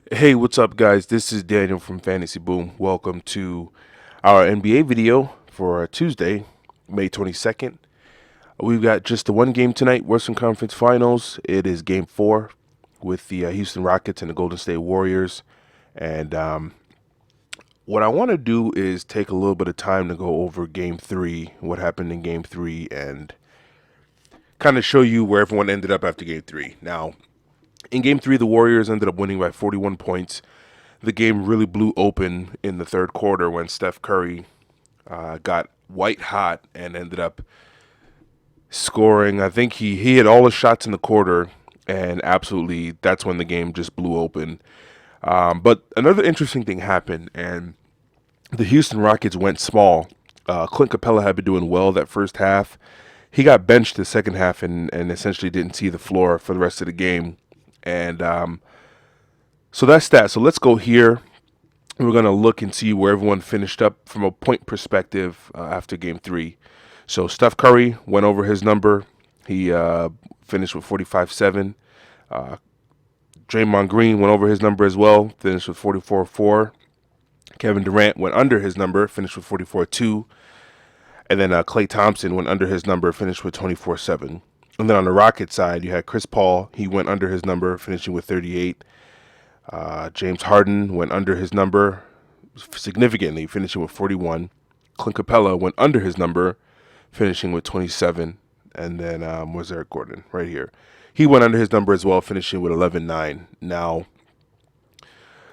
Hey, what's up, guys? This is Daniel from Fantasy Boom. Welcome to our NBA video for Tuesday, May 22nd. We've got just the one game tonight, Western Conference Finals. It is game four with the Houston Rockets and the Golden State Warriors. And what I want to do is take a little bit of time to go over game three, what happened in game three, and kind of show you where everyone ended up after game three. Now, in game three, the Warriors ended up winning by 41 points. The game really blew open in the third quarter when Steph Curry got white hot and ended up scoring. I think he hit all the shots in the quarter, and absolutely that's when the game just blew open. But another interesting thing happened, and the Houston Rockets went small. Clint Capella had been doing well that first half. He got benched the second half and essentially didn't see the floor for the rest of the game. And so that's that. So let's go here. We're going to look and see where everyone finished up from a point perspective after game three. So Steph Curry went over his number. He finished with 45-7. Draymond Green went over his number as well, finished with 44-4. Kevin Durant went under his number, finished with 44-2. And then Klay Thompson went under his number, finished with 24-7. And then on the Rocket side, you had Chris Paul. He went under his number, finishing with 38. James Harden went under his number significantly, finishing with 41. Clint Capella went under his number, finishing with 27. And then where's Eric Gordon? Right here. He went under his number as well, finishing with 11-9. Now,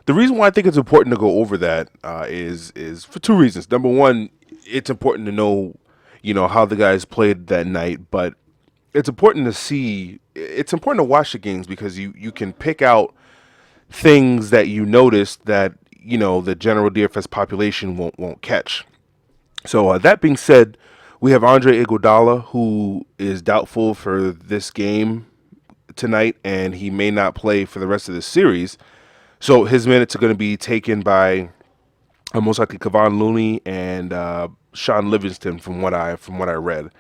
the reason why I think it's important to go over that is for two reasons. Number one, it's important to know, how the guys played that night, but it's important to see. It's important to watch the games because you can pick out things that you notice that the general DFS population won't catch. So that being said, we have Andre Iguodala, who is doubtful for this game tonight, and he may not play for the rest of the series. So his minutes are going to be taken by most likely Kevon Looney and Sean Livingston, from what I read.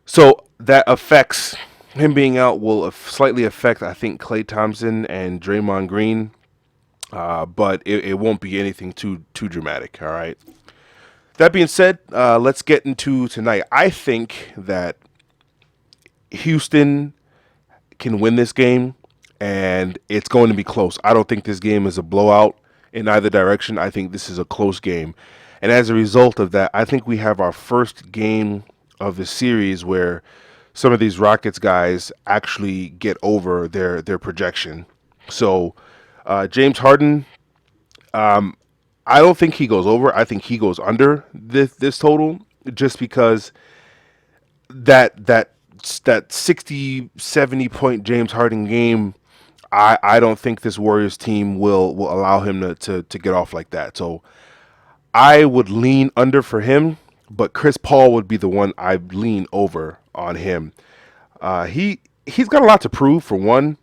So that affects him being out will slightly affect, I think, Klay Thompson and Draymond Green, but it won't be anything too dramatic. All right. That being said, let's get into tonight. I think that Houston can win this game, and it's going to be close. I don't think this game is a blowout in either direction. I think this is a close game. And as a result of that, I think we have our first game of the series where some of these Rockets guys actually get over their projection. So James Harden, I don't think he goes over. I think he goes under this total, just because that 60, 70 point James Harden game, I don't think this Warriors team will allow him to get off like that. So I would lean under for him, but Chris Paul would be the one I'd lean over on him. He's got a lot to prove, for one,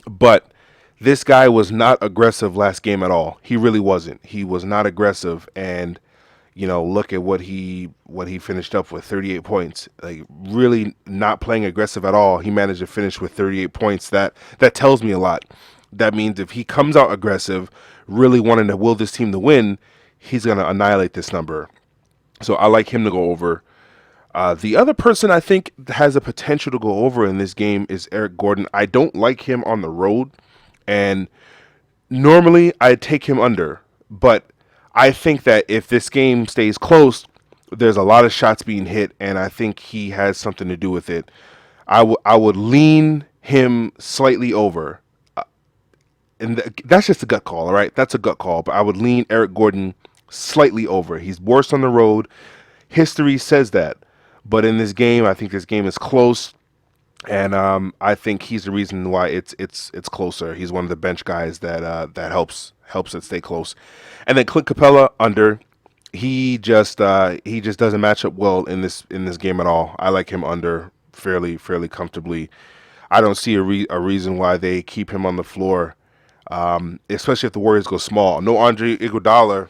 but this guy was not aggressive last game at all. He really wasn't. He was not aggressive, and look at what he finished up with, 38 points. Like, really not playing aggressive at all. He managed to finish with 38 points. That tells me a lot. That means if he comes out aggressive, really wanting to will this team to win, he's going to annihilate this number. So I like him to go over. The other person I think has a potential to go over in this game is Eric Gordon. I don't like him on the road, and normally I'd take him under, but I think that if this game stays close, there's a lot of shots being hit, and I think he has something to do with it. I would lean him slightly over, and that's just a gut call, all right? That's a gut call, but I would lean Eric Gordon slightly over. He's worse on the road. History says that. But in this game, I think this game is close, and I think he's the reason why it's closer. He's one of the bench guys that helps it stay close. And then Clint Capella under. He just doesn't match up well in this game at all. I like him under fairly comfortably. I don't see a reason why they keep him on the floor, especially if the Warriors go small. No Andre Iguodala.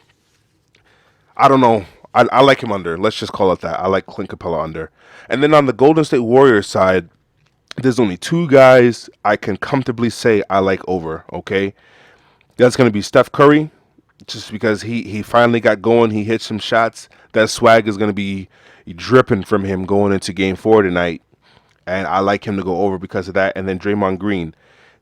I don't know. I like him under. Let's just call it that. I like Clint Capella under. And then on the Golden State Warriors side, there's only two guys I can comfortably say I like over, okay? That's going to be Steph Curry, just because he finally got going. He hit some shots. That swag is going to be dripping from him going into Game 4 tonight, and I like him to go over because of that. And then Draymond Green,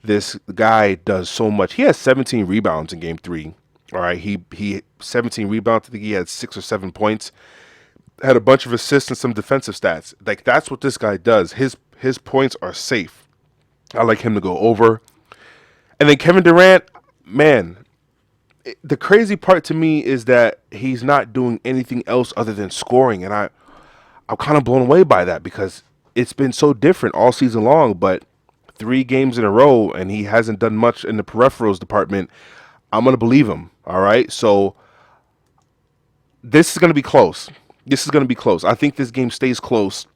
this guy does so much. He has 17 rebounds in Game 3. All right, he 17 rebounds. I think he had 6 or 7 points. Had a bunch of assists and some defensive stats. Like, that's what this guy does. His points are safe. I like him to go over. And then Kevin Durant, man, the crazy part to me is that he's not doing anything else other than scoring, and I'm kind of blown away by that because it's been so different all season long. But 3 games in a row, and he hasn't done much in the peripherals department. I'm gonna believe him. All right, so this is gonna be close. This is gonna be close. I think this game stays close.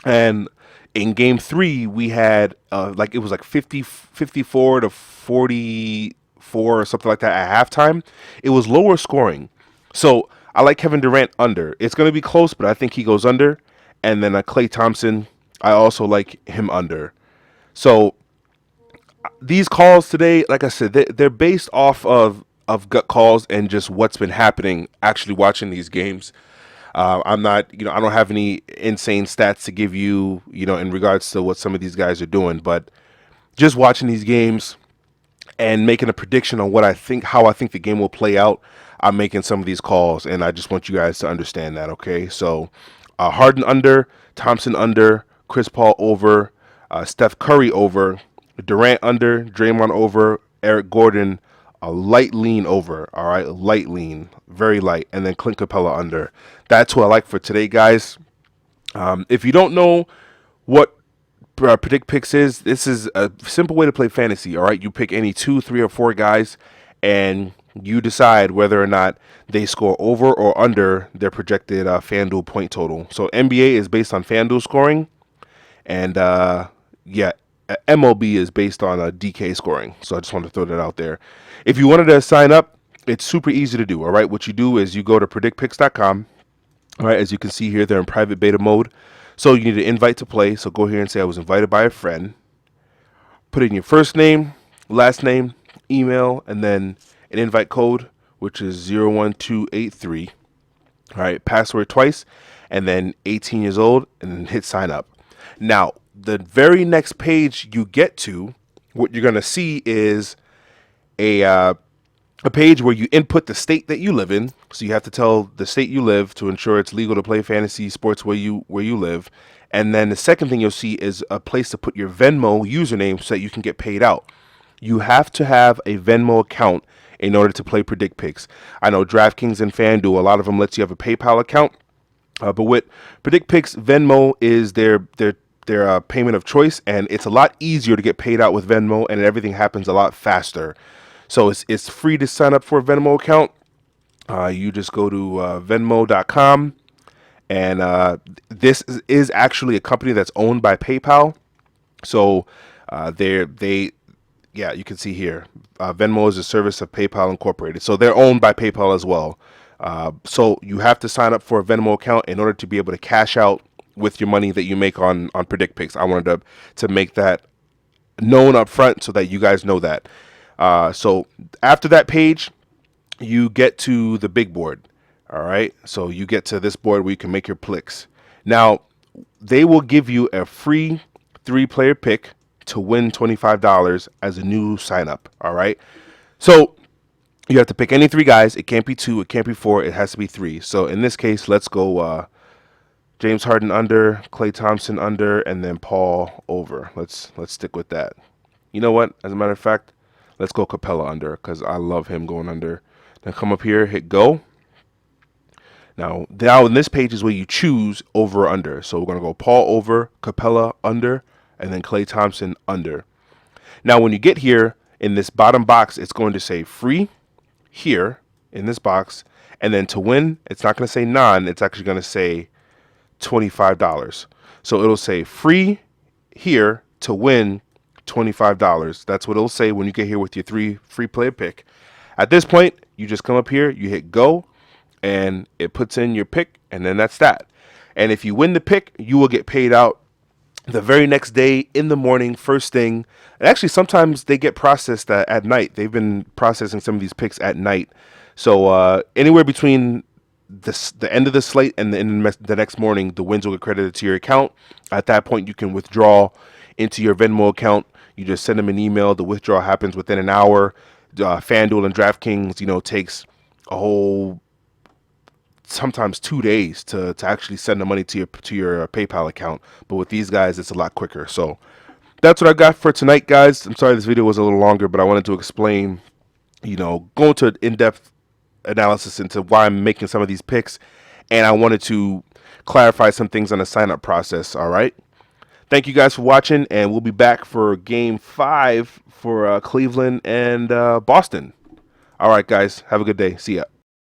And in Game 3, we had like it was like 54 to 44 or something like that at halftime. It was lower scoring. So I like Kevin Durant under. It's going to be close, but I think he goes under. And then Klay Thompson, I also like him under. So these calls today, like I said, they're based off of gut calls and just what's been happening actually watching these games. I'm not, I don't have any insane stats to give you, in regards to what some of these guys are doing, but just watching these games and making a prediction on how I think the game will play out. I'm making some of these calls, and I just want you guys to understand that. Okay, so Harden under, Thompson under, Chris Paul over, Steph Curry over, Durant under, Draymond over, Eric Gordon a light lean over. All right, light lean, very light, and then Clint Capella under. That's what I like for today, guys. If you don't know what predict picks is, this is a simple way to play fantasy. All right, you pick any 2, 3, or 4 guys, and you decide whether or not they score over or under their projected FanDuel point total. So NBA is based on FanDuel scoring, and MLB is based on DK scoring. So I just wanted to throw that out there. If you wanted to sign up, it's super easy to do. All right, what you do is you go to predictpicks.com. All right, as you can see here, they're in private beta mode. So you need an invite to play. So go here and say I was invited by a friend. Put in your first name, last name, email, and then an invite code, which is 01283. All right, password twice, and then 18 years old, and then hit sign up. Now, the very next page you get to, what you're going to see is a page where you input the state that you live in. So you have to tell the state you live to ensure it's legal to play fantasy sports where you live. And then the second thing you'll see is a place to put your Venmo username so that you can get paid out. You have to have a Venmo account in order to play Predict Picks. I know Draft Kings and FanDuel, a lot of them lets you have a PayPal account. But with Predict Picks, Venmo is their payment of choice, and it's a lot easier to get paid out with Venmo, and everything happens a lot faster. So it's free to sign up for a Venmo account. You just go to Venmo.com, and this is actually a company that's owned by PayPal. So you can see here, Venmo is a service of PayPal Incorporated. So they're owned by PayPal as well. So you have to sign up for a Venmo account in order to be able to cash out with your money that you make on Predict Picks. I wanted to make that known up front so that you guys know that. So after that page, you get to the big board. All right. So you get to this board where you can make your picks. Now, they will give you a free 3-player pick to win $25 as a new sign up. All right. So you have to pick any 3 guys. It can't be 2. It can't be 4. It has to be 3. So in this case, let's go James Harden under, Klay Thompson under, and then Paul over. Let's stick with that. You know what? As a matter of fact, let's go Capella under because I love him going under. Then come up here, hit go. Now in this page is where you choose over or under. So we're going to go Paul over, Capella under, and then Klay Thompson under. Now when you get here in this bottom box, it's going to say free here in this box. And then to win, it's not going to say none. It's actually going to say $25. So it'll say free here to win $25. That's what it'll say when you get here with your 3 free player pick. At this point, you just come up here, you hit go, and it puts in your pick, and then that's that. And if you win the pick, you will get paid out the very next day in the morning, first thing. And actually, sometimes they get processed at night. They've been processing some of these picks at night. So anywhere between the end of the slate and the next morning, the wins will get credited to your account. At that point, you can withdraw into your Venmo account. You just send them an email. The withdrawal happens within an hour. FanDuel and Draft Kings, takes a whole sometimes 2 days to actually send the money to your PayPal account. But with these guys, it's a lot quicker. So that's what I got for tonight, guys. I'm sorry this video was a little longer, but I wanted to explain, go into an in-depth analysis into why I'm making some of these picks, and I wanted to clarify some things on the sign-up process. All right. Thank you guys for watching, and we'll be back for Game 5 for Cleveland and Boston. All right, guys. Have a good day. See ya.